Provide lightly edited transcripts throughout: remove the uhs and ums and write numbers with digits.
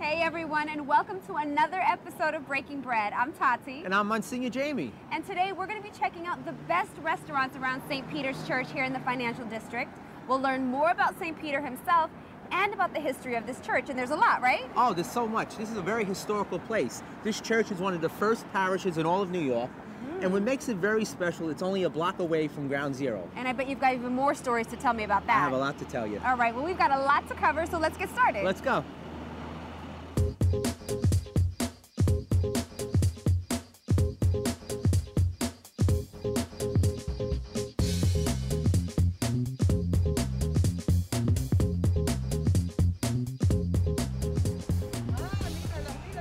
Hey everyone, and welcome to another episode of Breaking Bread. I'm Tati. And I'm Monsignor Jamie. And today we're going to be checking out the best restaurants around St. Peter's Church here in the Financial District. We'll learn more about St. Peter himself and about the history of this church, and there's a lot, right? Oh, there's so much. This is a very historical place. This church is one of the first parishes in all of New York. And what makes it very special, it's only a block away from Ground Zero. And I bet you've got even more stories to tell me about that. I have a lot to tell you. All right, well, we've got a lot to cover, so let's get started. Let's go.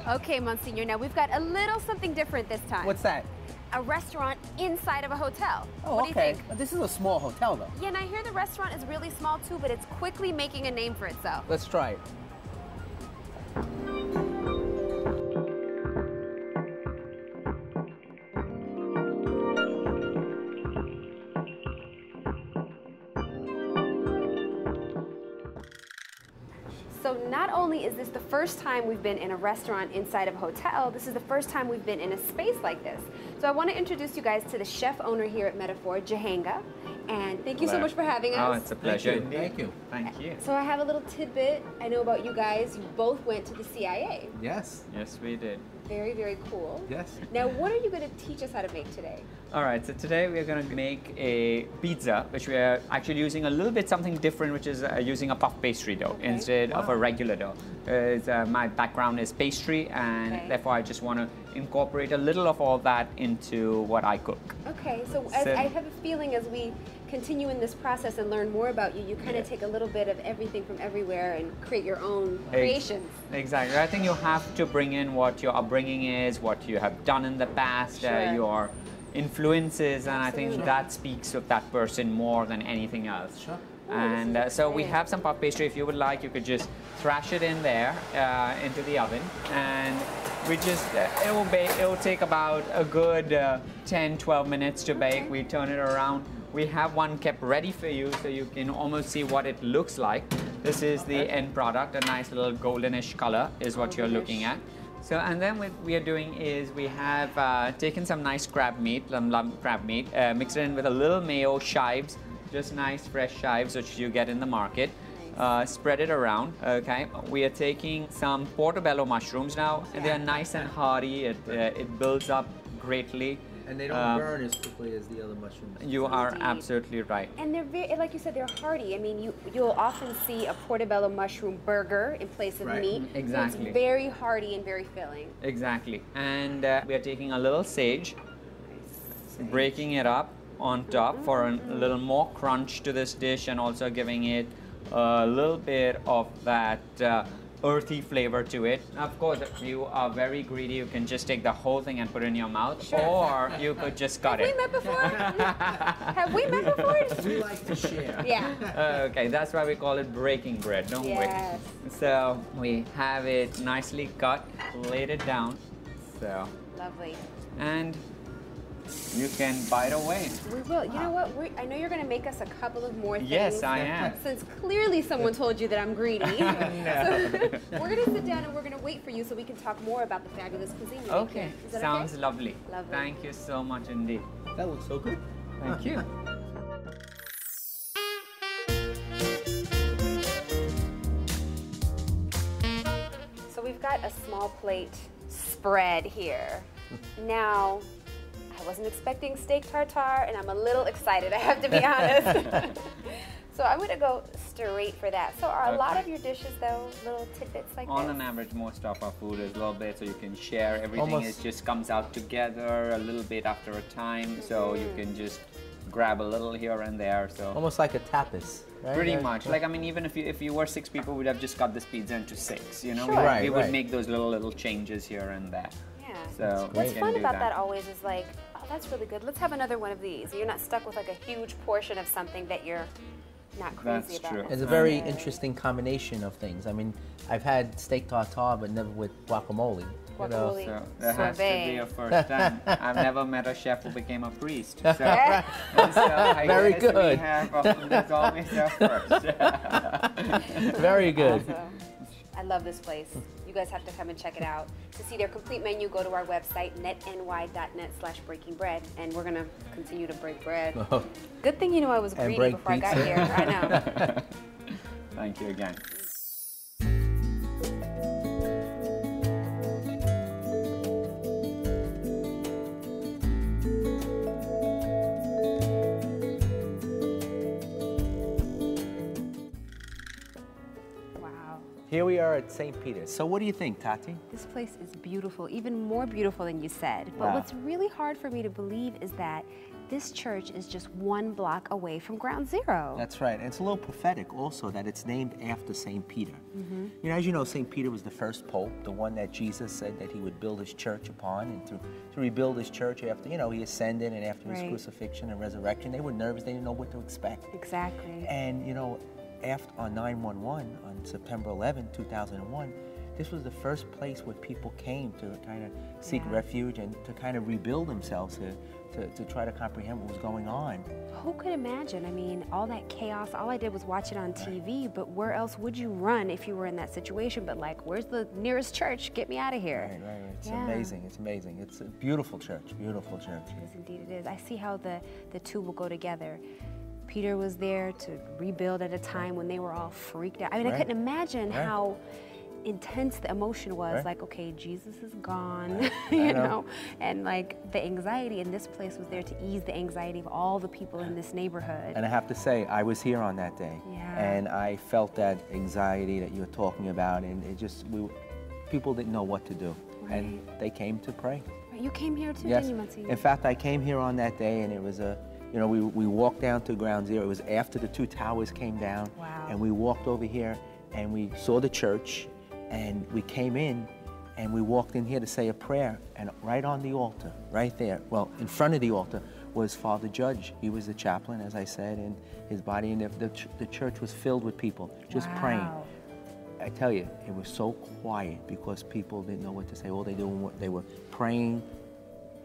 Okay, Monsignor, now we've got a little something different this time. What's that? A restaurant inside of a hotel. Oh, what do you okay. think? But this is a small hotel, though. Yeah, and I hear the restaurant is really small too, but it's quickly making a name for itself. Let's try it. So not only is this the first time we've been in a restaurant inside of a hotel, this is the first time we've been in a space like this. So I want to introduce you guys to the chef owner here at Metaphor, Jahanga. And thank you so much for having us. Oh, it's a pleasure. Thank you. Thank you. So I have a little tidbit I know about you guys. You both went to the CIA. Yes. Yes, we did. Very, very cool. Yes. Now, what are you going to teach us how to make today? All right, so today we're going to make a pizza, which we are actually using a little bit something different, which is using a puff pastry dough instead of a regular dough. My background is pastry, and therefore I just want to incorporate a little of all that into what I cook. Okay, so I have a feeling as we continue in this process and learn more about you, you kind of take a little bit of everything from everywhere and create your own creations. Exactly. I think you have to bring in what your upbringing is, what you have done in the past, your influences, and I think that speaks of that person more than anything else. Sure. And so we have some puff pastry. If you would like, you could just thrash it in there into the oven, and we just it will take about a good 10-12 minutes to bake. We turn it around. We have one kept ready for you, so you can almost see what it looks like. This is the end product. A nice little goldenish color is what you're looking at. So, and then what we are doing is we have taken some nice crab meat, lump crab meat, mixed it in with a little mayo, chives, just nice fresh chives which you get in the market. Spread it around, okay? We are taking some portobello mushrooms now, and they are nice and hearty. It builds up greatly. And they don't burn as quickly as the other mushrooms. You are absolutely right. And they're very, like you said, they're hearty. I mean, you'll often see a portobello mushroom burger in place of meat. Exactly. So it's very hearty and very filling. Exactly. And we are taking a little sage, breaking it up on top for a little more crunch to this dish, and also giving it a little bit of that earthy flavor to it. Of course, if you are very greedy, you can just take the whole thing and put it in your mouth, or you could just cut it. Have we met before? Have we met before? We like to share. Yeah. Okay, that's why we call it breaking bread, don't we? So we have it nicely cut, laid it down. So. Lovely. And you can bite away. We will. You know what? I know you're going to make us a couple of more things. Yes, I am. Since clearly someone told you that I'm greedy. No. So we're going to sit down and we're going to wait for you so we can talk more about the fabulous cuisine you make Okay, here. Is that sounds okay? lovely. Lovely. Thank you so much indeed. That looks so good. Thank you. So we've got a small plate spread here. Now, I wasn't expecting steak tartare, and I'm a little excited, I have to be honest. So I'm going to go straight for that. So are a lot of your dishes, though, little tidbits like On this? an average, most of our food is a little bit, so you can share everything. Almost. It just comes out together a little bit after a time, so you can just grab a little here and there. So Almost like a tapas, right? pretty much. Like, I mean, even if you were 6 people, we'd have just cut this pizza into 6. You know, Sure. we would make those little changes here and there. Yeah. So What's we can fun do about that always is like, oh, that's really good. Let's have another one of these. You're not stuck with like a huge portion of something that you're not crazy That's about. true. It's a very interesting combination of things. I mean, I've had steak tartare, but never with guacamole. Guacamole. So that has to be a first time. I've never met a chef who became a priest. So, Yeah. so I Very guess good. We have, that's always a first. Very good. Awesome. I love this place. You guys have to come and check it out. To see their complete menu, go to our website, netny.net/breakingbread, and we're gonna continue to break bread. Good thing you know I was greedy break before pizza. I got here. I know. Thank you again. Wow. Here we are at St. Peter's. So what do you think, Tati? This place is beautiful, even more beautiful than you said. But Wow. what's really hard for me to believe is that this church is just 1 block away from Ground Zero. That's right. And it's a little prophetic also that it's named after St. Peter. You know, as you know, St. Peter was the first pope, the one that Jesus said that he would build his church upon, and to rebuild his church after, you know, he ascended and after his Right. crucifixion and resurrection. They were nervous. They didn't know what to expect. Exactly. And, you know, after on 9/11, on September 11, 2001, this was the first place where people came to kind of seek Yeah. refuge and to kind of rebuild themselves, to try to comprehend what was going on. Who could imagine? I mean, all that chaos, all I did was watch it on TV, but where else would you run if you were in that situation? But like, where's the nearest church? Get me out of here. Right. It's Yeah. amazing. It's amazing. It's a beautiful church. Beautiful church. Yes, indeed it is. I see how the two will go together. Peter was there to rebuild at a time when they were all freaked out. I mean, I Right. couldn't imagine Right. how intense the emotion was. Right. Like, okay, Jesus is gone, you know? And like the anxiety in this place was there to ease the anxiety of all the people in this neighborhood. And I have to say, I was here on that day, Yeah. and I felt that anxiety that you were talking about, and it just people didn't know what to do, and they came to pray. You came here too, Yes. didn't you, Monsignor? In fact, I came here on that day, and it was you know, we walked down to Ground Zero. It was after the 2 towers came down, Wow. and we walked over here, and we saw the church, and we came in, and we walked in here to say a prayer, and right on the altar, right there, well, in front of the altar, was Father Judge. He was the chaplain, as I said, and his body, and the church was filled with people just praying. Wow. I tell you, it was so quiet because people didn't know what to say. All they were praying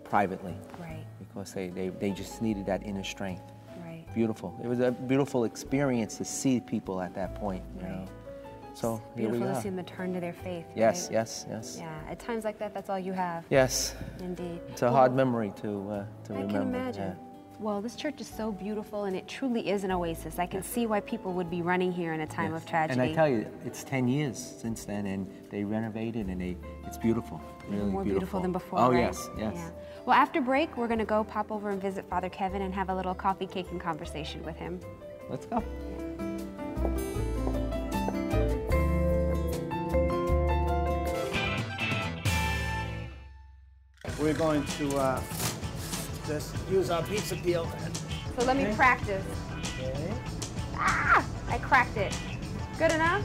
privately Right, because they just needed that inner strength. right. Beautiful. It was a beautiful experience to see people at that point, you know. So here we Beautiful to are. see them turn to their faith. Yes, right? yes, yes. Yeah, at times like that, that's all you have. Yes. Indeed. It's a hard memory to I remember. can imagine. Well, this church is so beautiful, and it truly is an oasis. I can see why people would be running here in a time of tragedy. And I tell you, it's 10 years since then, and they renovated, and it's beautiful. Really more beautiful than before, Oh, right? yes, yes. Yeah. Well, after break, we're going to go pop over and visit Father Kevin and have a little coffee, cake, and conversation with him. Let's go. We're going to just use our pizza peel. So let me practice. Okay. Ah! I cracked it. Good enough?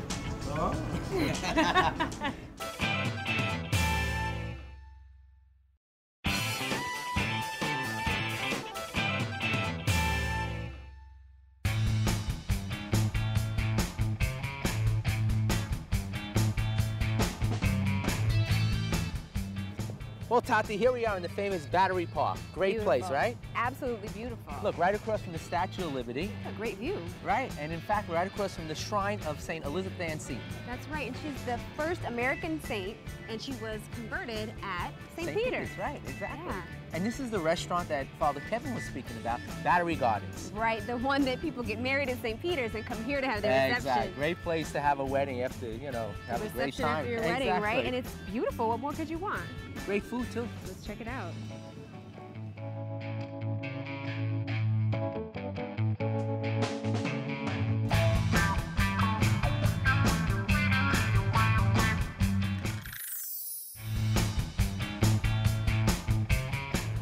Well, Tati, here we are in the famous Battery Park. Great place, Beautiful. right? Absolutely beautiful. Look, right across from the Statue of Liberty. A great view. Right, and in fact, right across from the shrine of St. Elizabeth Ann Seton. That's right, and she's the first American saint, and she was converted at St. Peter's. Right, exactly. Yeah. And this is the restaurant that Father Kevin was speaking about, Battery Gardens. Right, the one that people get married at St. Peter's and come here to have their reception. Exactly. Great place to have a wedding after, you know, have a great Reception time. after your wedding, right? Exactly. And it's beautiful. What more could you want? Great food, too. Let's check it out.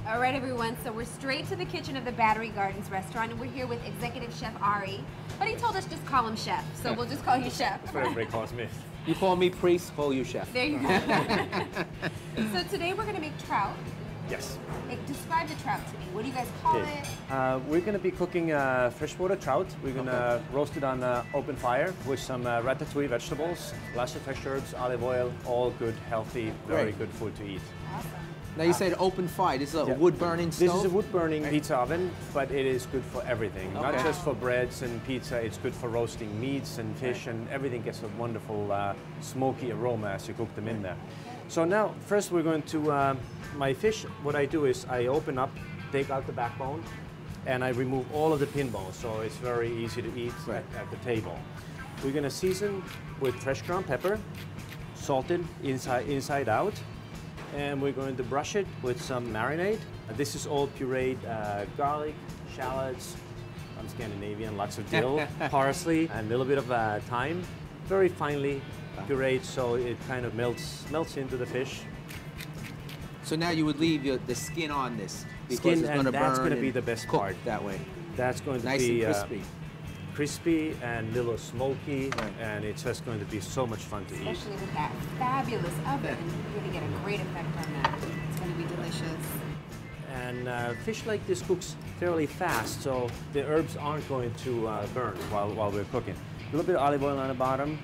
All right, everyone, so we're straight to the kitchen of the Battery Gardens restaurant, and we're here with Executive Chef Ari. But he told us just call him Chef, so we'll just call you Chef. That's what everybody calls me. You call me priest, call you chef. There you go. So today we're going to make trout. Yes. Describe the trout to me. What do you guys call Okay. it? We're going to be cooking freshwater trout. We're going to roast it on open fire with some ratatouille vegetables, lots of fresh herbs, olive oil, all good, healthy, very Great. good food to eat. Awesome. Now you said open fire. This is a Yeah. wood-burning stove? This is a wood-burning pizza oven, but it is good for everything. Not Okay. just for breads and pizza, it's good for roasting meats and fish, and everything gets a wonderful smoky aroma as you cook them in there. So now, first we're going to, my fish, what I do is I open up, take out the backbone, and I remove all of the pin bones, so it's very easy to eat at the table. We're gonna season with fresh ground pepper, salted inside out, and we're going to brush it with some marinade. This is all pureed garlic, shallots, I'm Scandinavian, lots of dill, parsley, and a little bit of thyme. Very finely pureed so it kind of melts into the fish. So now you would leave the skin on this because Skin, it's going to and burn that's going to be and the best cook part. that way. That's going to Nice be and crispy. crispy and a little smoky, Right. and it's just going to be so much fun to eat. Especially with that fabulous oven, you're going to get a great effect on that. It's going to be delicious. And fish like this cooks fairly fast, so the herbs aren't going to burn while we're cooking. A little bit of olive oil on the bottom,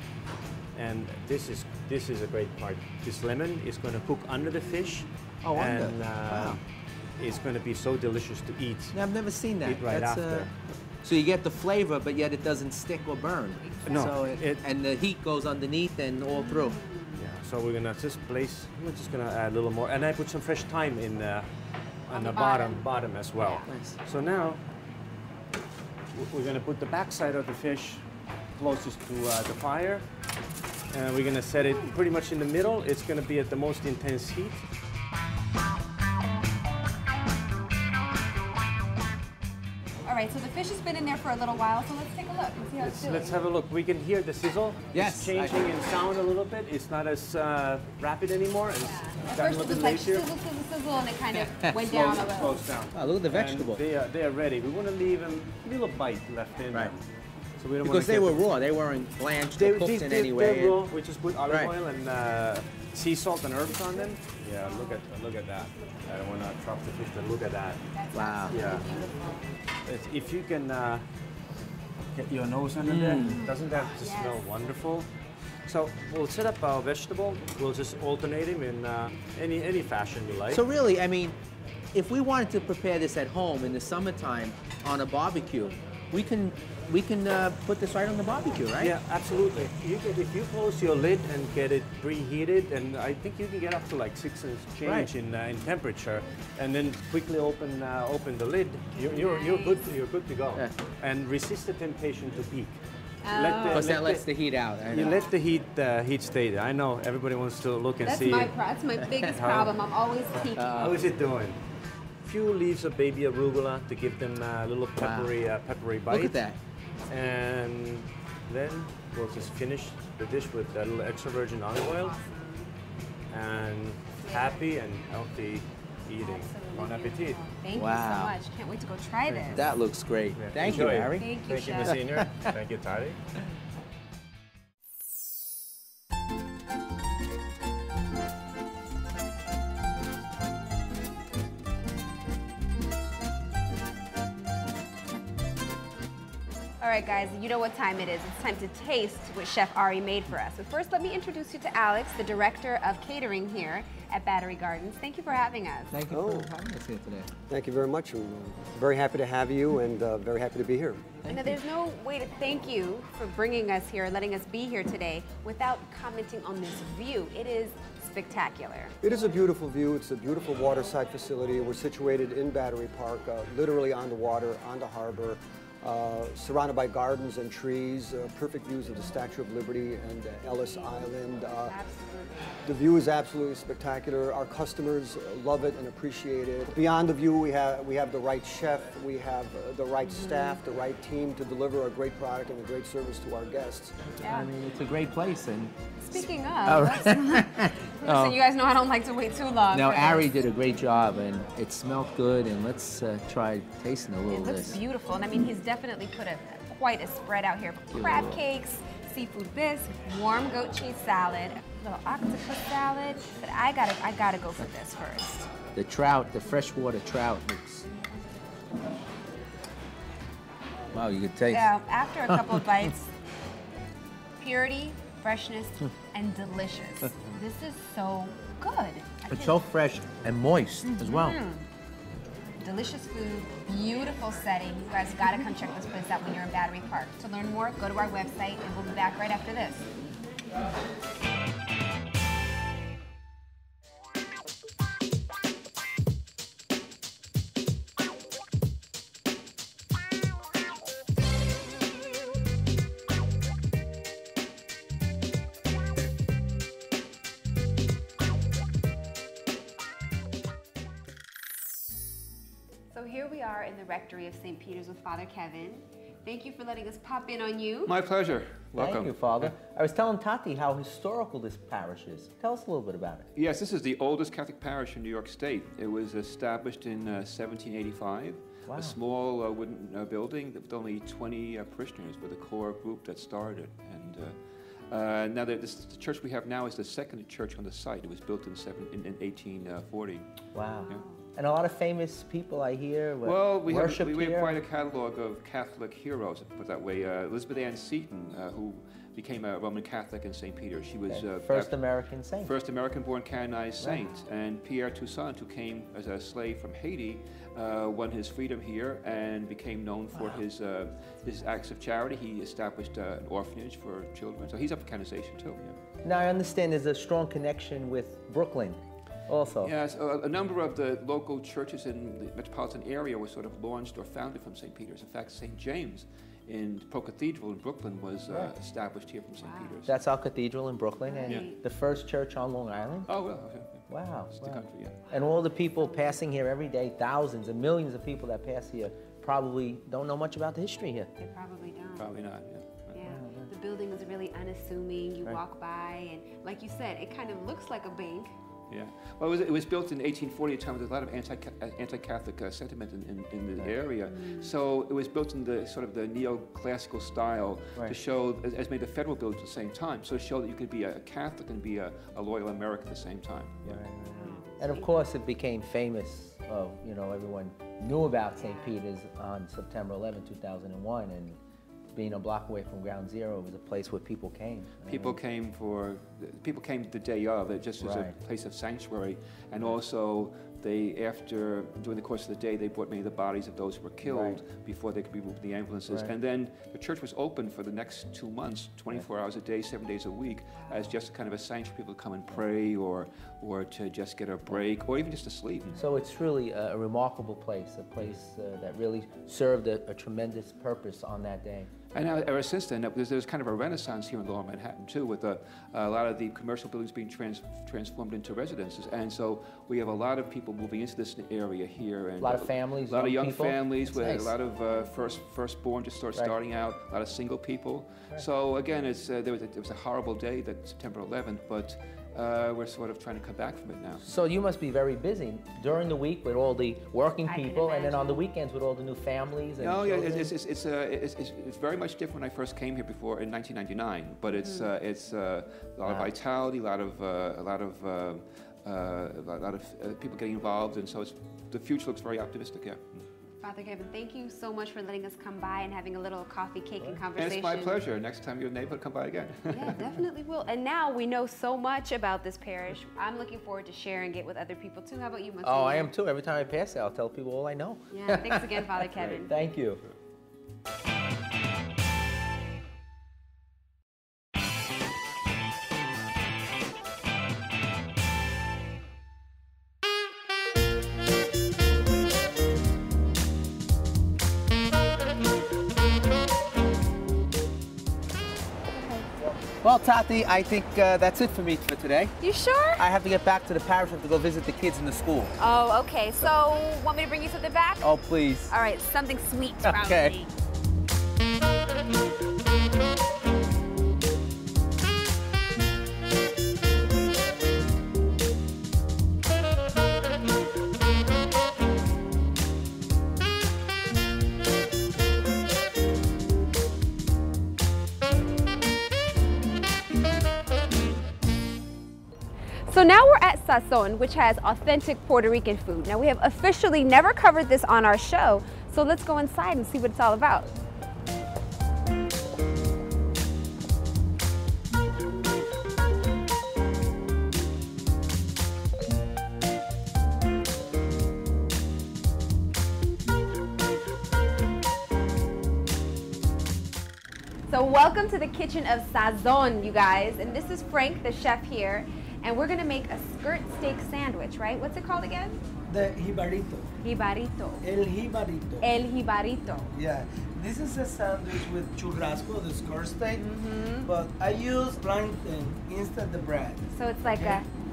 and this is a great part. This lemon is going to cook under the fish, Oh, under. and Wow. it's going to be so delicious to eat. Yeah, I've never seen that. Eat right That's, after. So you get the flavor, but yet it doesn't stick or burn. No, So it- and the heat goes underneath and all through. Yeah, so we're gonna just place. We're just gonna add a little more, and I put some fresh thyme in on the bottom as well. Nice. So now we're gonna put the backside of the fish closest to the fire, and we're gonna set it pretty much in the middle. It's gonna be at the most intense heat. All right, so the fish has been in there for a little while, so let's take a look and see how it's doing. Let's have a look. We can hear the sizzle. Yes, It's changing in sound a little bit. It's not as rapid anymore. It's At gotten a first it little was bit like lazier. sizzle, sizzle, sizzle, and it kind of went down a little. Slows down. Wow, look at the And vegetable. they are ready. We want to leave them a little bite left in Right. them. So we don't Because wanna they get were raw. They weren't blanched They, or cooked in any they're way. raw. We just put olive Right. oil and sea salt and herbs on them. Yeah, look at that. I don't want to drop the fish, but look at that. Wow. Yeah. If you can get your nose under there, doesn't that just smell wonderful? So we'll set up our vegetable. We'll just alternate them in any fashion you like. So really, I mean, if we wanted to prepare this at home in the summertime on a barbecue, we can put this right on the barbecue, right? Yeah, absolutely. If you close your lid and get it preheated, and I think you can get up to like 6 and change Right. in temperature, and then quickly open the lid, you're good to go. Yeah. And resist the temptation to peek. Because that lets the heat out. I You know. let the heat stay there. I know everybody wants to look and That's see. that's my biggest problem. I'm always peeking. How is it doing? Few leaves of baby arugula to give them a little peppery bite. Look at that. And then we'll just finish the dish with a little extra virgin olive oil. And happy and healthy eating. Bon appetit. Thank you so Wow. much. Can't wait to go try this. That looks great. Thank you, Enjoy it. Harry. Thank you, Thank you, Chef. Miss Senior. Thank you, Tari. All right, guys, you know what time it is. It's time to taste what Chef Ari made for us. But first, let me introduce you to Alex, the Director of Catering here at Battery Gardens. Thank you for having us. Thank you for having us here today. Thank you very much. I'm very happy to have you and very happy to be here. Now, there's no way to thank you for bringing us here, letting us be here today, without commenting on this view. It is spectacular. It is a beautiful view. It's a beautiful waterside facility. We're situated in Battery Park, literally on the water, on the harbor, surrounded by gardens and trees, perfect views of the Statue of Liberty and Ellis Island. The view is absolutely spectacular. Our customers love it and appreciate it. Beyond the view, we have the right chef, we have the right staff, the right team to deliver a great product and a great service to our guests. I mean, it's a great place. And Speaking of, listen, you guys know I don't like to wait too long. now, for this. Ari did a great job, and it smelled good. And let's try tasting a little It of looks this. beautiful, and I mean, he's definitely put quite a spread out here. Crab cakes, seafood bisque, warm goat cheese salad, little octopus salad. But I gotta go for this first. The trout, the freshwater trout looks. Wow, you could taste. Yeah, after a couple of bites, purity, freshness, and delicious. This is so good. It's so fresh and moist as well. Delicious food, beautiful setting. You guys gotta come check this place out when you're in Battery Park. To learn more, go to our website, and we'll be back right after this. So here we are in the rectory of St. Peter's with Father Kevin. Thank you for letting us pop in on you. My pleasure. Welcome. Thank you, Father. I was telling Tati how historical this parish is. Tell us a little bit about it. Yes, this is the oldest Catholic parish in New York State. It was established in 1785. Wow. A small wooden building with only 20 parishioners, with a core group that started. And now the church we have now is the second church on the site. It was built in 1840. Wow. Yeah. And a lot of famous people I hear Well, we have here. quite a catalog of Catholic heroes, put that way. Elizabeth Ann Seton, who became a Roman Catholic in St. Peter. She was first American saint. First American-born canonized saint. And Pierre Toussaint, who came as a slave from Haiti, won his freedom here and became known for his acts of charity. He established an orphanage for children. So he's up for canonization too. Yeah. Now I understand there's a strong connection with Brooklyn also. Yes, a number of the local churches in the metropolitan area were sort of launched or founded from St. Peter's. In fact, St. James in Pro Cathedral in Brooklyn was established here from St. Peter's. That's our cathedral in Brooklyn and Yeah. the first church on Long Island. Oh, well, okay. Wow. It's the country, yeah. And all the people passing here every day, thousands and millions of people that pass here, probably don't know much about the history here. They probably don't. Probably not, yeah. Yeah, the building is really unassuming. You walk by, and like you said, it kind of looks like a bank. Yeah. Well, it was built in 1840, a time with a lot of anti-Catholic sentiment in the area. So it was built in the sort of the neoclassical style to show, as made the federal buildings at the same time, so to show that you could be a Catholic and be a loyal American at the same time. Yeah. And of course, it became famous. You know, everyone knew about St. Peter's on September 11, 2001, and being a block away from Ground Zero, it was a place where people came. People came the day of. It just was a place of sanctuary, and also during the course of the day, they brought many of the bodies of those who were killed before they could be moved to the ambulances. And then the church was open for the next 2 months, 24 hours a day, 7 days a week, as just kind of a sanctuary for people to come and pray, or to just get a break, or even just to sleep. So it's really a remarkable place, a place that really served a tremendous purpose on that day. And now, ever since then, there's kind of a renaissance here in Lower Manhattan too, with a lot of the commercial buildings being transformed into residences, and so we have a lot of people moving into this area here, and a lot of families, a lot of young people. families, with nice. a lot of firstborn just starting out, a lot of single people. So again, there was a horrible day, that September 11th, but we're sort of trying to come back from it now. So you must be very busy during the week with all the working I can people, and then on the imagine. weekends with all the new families. And No, yeah, children. it's very much different when I first came here before in 1999. But it's a lot of vitality, a lot of people getting involved, and so the future looks very optimistic. Yeah. Father Kevin, thank you so much for letting us come by and having a little coffee, cake, and conversation. And it's my pleasure. Next time you're in the neighborhood, come by again. Yeah, definitely will. And now we know so much about this parish. I'm looking forward to sharing it with other people too. How about you, Monsignor? Oh, I am too. Every time I pass it, I'll tell people all I know. Yeah, thanks again, Father Kevin. Thank you. Well, Tati, I think that's it for me for today. You sure? I have to get back to the parish. I have to go visit the kids in the school. Oh, okay. So, want me to bring you something back? Oh, please. All right, something sweet, probably. Okay. So now we're at Sazon, which has authentic Puerto Rican food. Now we have officially never covered this on our show, so let's go inside and see what it's all about. So welcome to the kitchen of Sazon, you guys. And this is Frank, the chef here. And we're gonna make a skirt steak sandwich, right? What's it called again? The jibarito. Jibarito. El jibarito. El jibarito. Yeah. This is a sandwich with churrasco, the skirt steak, but I use plantain instead of the bread. So it's like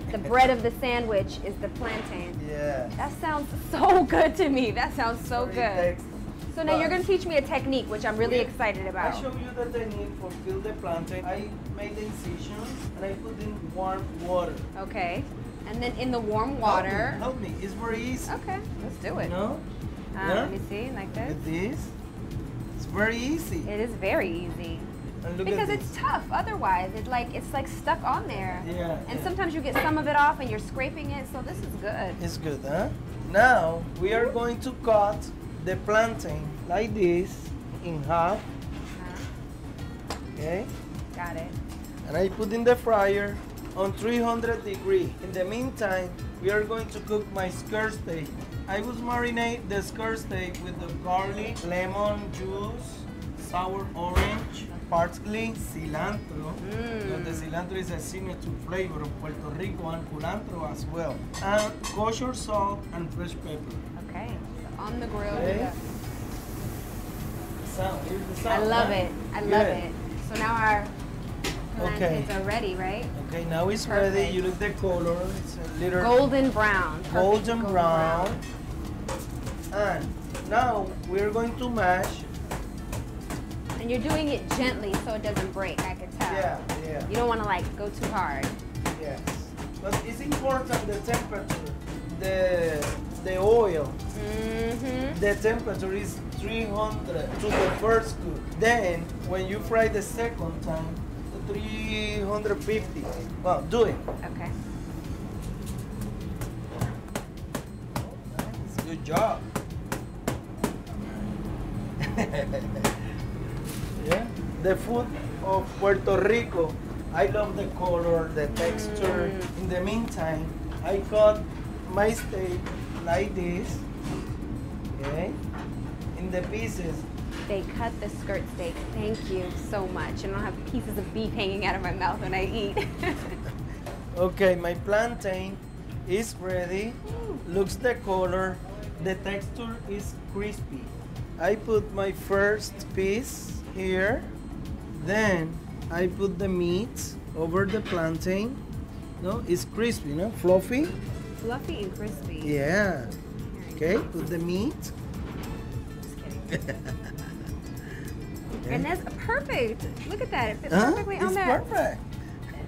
the bread of the sandwich is the plantain. Yeah. That sounds so good to me. That sounds so good. So now you're going to teach me a technique, which I'm really excited about. I show you the technique for fill the plantain. I made the incisions and I put in warm water. Okay. And then in the warm water. Help me. It's very easy. Okay, let's do it. No? Let me see, like this. With this. It's very easy. It is very easy. And look Because at it's this. tough otherwise. It's like stuck on there. Yeah. And sometimes you get some of it off and you're scraping it, so this is good. It's good, huh? Now we are going to cut the plantain like this in half. Okay? Got it. And I put in the fryer on 300 degrees. In the meantime, we are going to cook my skirt steak. I will marinate the skirt steak with the garlic, lemon juice, sour orange, parsley, cilantro. The cilantro is a signature flavor of Puerto Rico, and culantro as well. And kosher salt and fresh pepper. Okay. So on the grill. Okay. Sound, here's the sound. I love huh? it. I love Good. it. So now our plantains Okay. are ready, right? Okay, now it's Perfect. ready. You look the color. It's a little Golden brown. Perfect golden brown. And now we're going to mash. And you're doing it gently so it doesn't break, I can tell. Yeah. You don't want to like go too hard. Yes. But it's important the temperature. The oil. The temperature is 300 to the first cook. Then when you fry the second time, 350. Well, do it. Okay. Good job. Yeah. The food of Puerto Rico. I love the color, the texture. In the meantime, I cut my steak like this. Okay. In the pieces. They cut the skirt steak. Thank you so much. I don't have pieces of beef hanging out of my mouth when I eat. Okay, my plantain is ready. Looks the color. The texture is crispy. I put my first piece here. Then I put the meat over the plantain. No, it's crispy, no? Fluffy. Fluffy and crispy. Yeah. Okay, put the meat. Just kidding. And that's perfect. Look at that. It fits perfectly on It's there. perfect.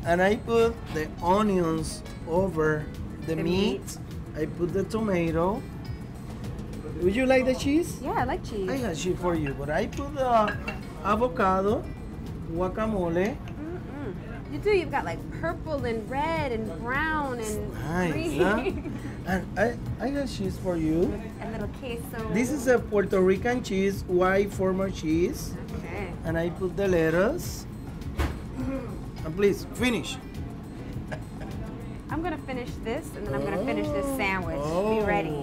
And I put the onions over the meat. I put the tomato. Would you like the cheese? Yeah, I like cheese. I have cheese for you, but I put avocado, guacamole. You do. You've got like purple and red and brown and Nice, green. huh? And I got cheese for you. A little queso. This is a Puerto Rican cheese, white former cheese. Okay. And I put the lettuce. And please, finish. I'm gonna finish this, and then I'm gonna finish this sandwich. Be ready.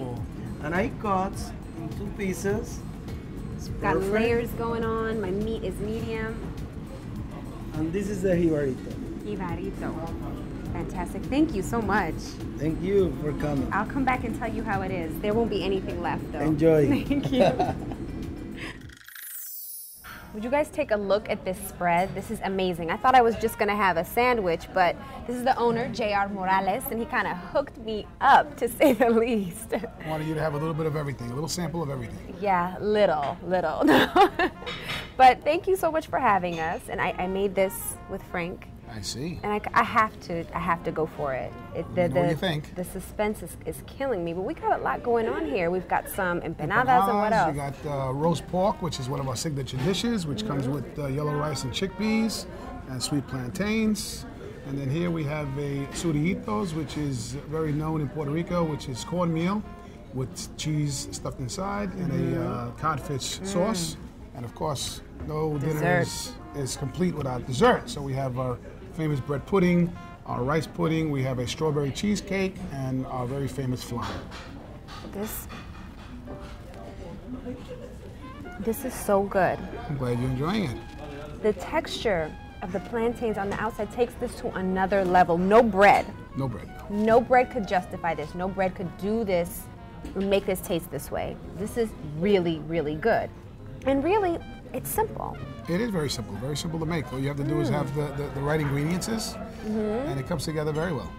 And I cut in 2 pieces. It's Got perfect. layers going on. My meat is medium. And this is the jibarito. Jibarito. Fantastic. Thank you so much. Thank you for coming. I'll come back and tell you how it is. There won't be anything left though. Enjoy. Thank you. Would you guys take a look at this spread? This is amazing. I thought I was just gonna have a sandwich, but this is the owner, J.R. Morales, and he kind of hooked me up, to say the least. I wanted you to have a little bit of everything, a little sample of everything. Yeah, little. But thank you so much for having us. And I made this with Frank. I see. And I have to go for it. What do you think? The suspense is killing me, but we got a lot going on here. We've got some empanadas and what else? We got roast pork, which is one of our signature dishes, which comes with yellow rice and chickpeas and sweet plantains. And then here we have a suritos, which is very known in Puerto Rico, which is cornmeal with cheese stuffed inside and a codfish sauce. And of course, no dinner is complete without dessert. So we have our famous bread pudding, our rice pudding, we have a strawberry cheesecake, and our very famous flan. This is so good. I'm glad you're enjoying it. the texture of the plantains on the outside takes this to another level. No bread. No bread. No bread could justify this. No bread could do this or make this taste this way. This is really, really good. And really, it's simple. It is very simple to make. All you have to do is have the right ingredients, and it comes together very well.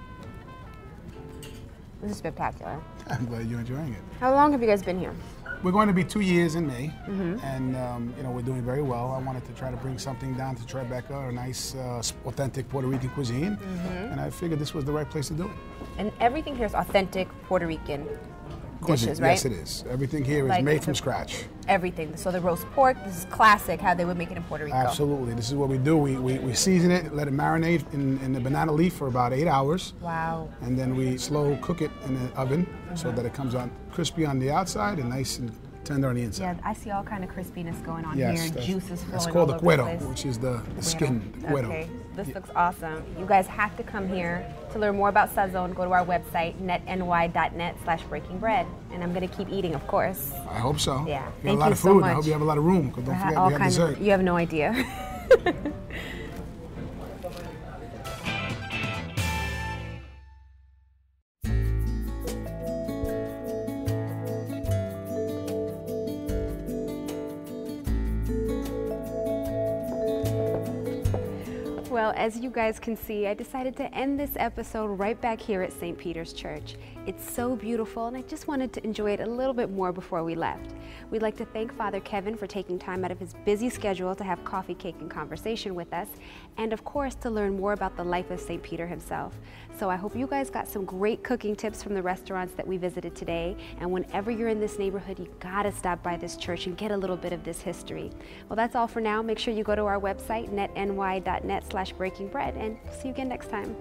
This is spectacular. I'm glad you're enjoying it. How long have you guys been here? We're going to be 2 years in May, and you know, we're doing very well. I wanted to try to bring something down to Tribeca, a nice, authentic Puerto Rican cuisine, and I figured this was the right place to do it. And everything here is authentic Puerto Rican dishes, right? Yes, it is. Everything here is Like made from scratch. Everything. So the roast pork, this is classic how they would make it in Puerto Rico. Absolutely. This is what we do. We season it, let it marinate in the banana leaf for about 8 hours. Wow. And then we slow cook it in the oven so that it comes out crispy on the outside and nice and tender on the inside. Yeah, I see all kind of crispiness going on Yes, here. Juices flowing that's called all the over cuero, the place. which is the skin, the cuero. Okay, this looks awesome. You guys have to come here to learn more about Sazon. Go to our website, netny.net/breakingbread. And I'm going to keep eating, of course. I hope so. Yeah, You got thank a lot you of so food. much. I hope you have a lot of room, because don't forget we have dessert. You have no idea. Well, as you guys can see, I decided to end this episode right back here at St. Peter's Church. It's so beautiful, and I just wanted to enjoy it a little bit more before we left. We'd like to thank Father Kevin for taking time out of his busy schedule to have coffee, cake, and conversation with us, and of course to learn more about the life of St. Peter himself. So I hope you guys got some great cooking tips from the restaurants that we visited today, and whenever you're in this neighborhood, you gotta stop by this church and get a little bit of this history. Well, that's all for now. Make sure you go to our website, netny.net/breakingbread, and see you again next time.